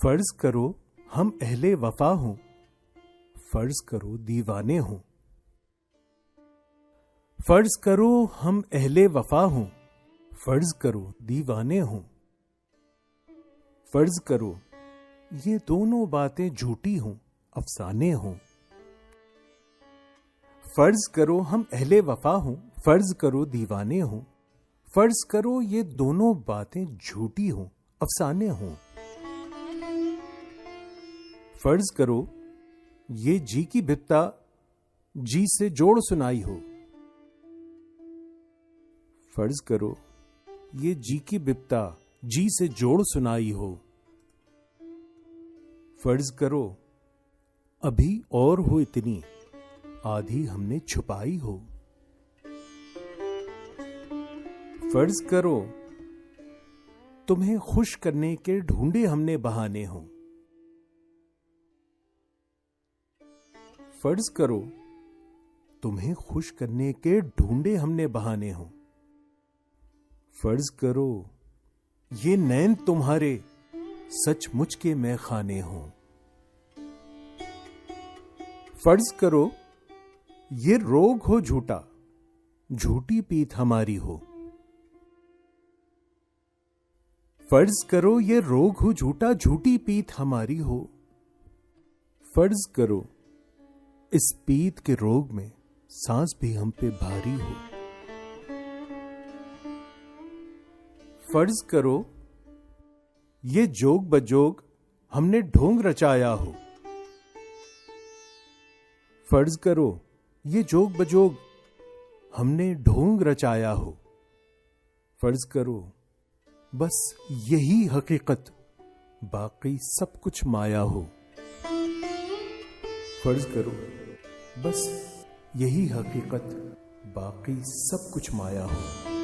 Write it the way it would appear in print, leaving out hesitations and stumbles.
فرض کرو ہم اہل وفا ہوں، فرض کرو دیوانے ہوں۔ فرض کرو ہم اہل وفا ہوں، فرض کرو دیوانے ہوں۔ فرض کرو یہ دونوں باتیں جھوٹی ہوں، افسانے ہوں۔ فرض کرو ہم اہل وفا ہوں، فرض کرو دیوانے ہوں۔ فرض کرو یہ دونوں باتیں جھوٹی ہوں، افسانے ہوں۔ فرض کرو یہ جی کی بھپتا جی سے جوڑ سنائی ہو۔ فرض کرو یہ جی کی بھپتا جی سے جوڑ سنائی ہو۔ فرض کرو ابھی اور ہو اتنی آدھی ہم نے چھپائی ہو۔ فرض کرو تمہیں خوش کرنے کے ڈھونڈے ہم نے بہانے ہوں۔ فرض کرو تمہیں خوش کرنے کے ڈھونڈے ہم نے بہانے ہوں۔ فرض کرو یہ نین تمہارے سچ مچ کے میں خانے ہوں۔ فرض کرو یہ روگ ہو جھوٹا، جھوٹی پیت ہماری ہو۔ فرض کرو یہ روگ ہو جھوٹا، جھوٹی پیت ہماری ہو۔ فرض کرو اس پیت کے روگ میں سانس بھی ہم پہ بھاری ہو۔ فرض کرو یہ جوگ بجوگ ہم نے ڈھونگ رچایا ہو۔ فرض کرو یہ جوگ بجوگ ہم نے ڈھونگ رچایا ہو۔ فرض کرو بس یہی حقیقت باقی سب کچھ مایا ہو۔ فرض کرو بس یہی حقیقت باقی سب کچھ مایا ہو۔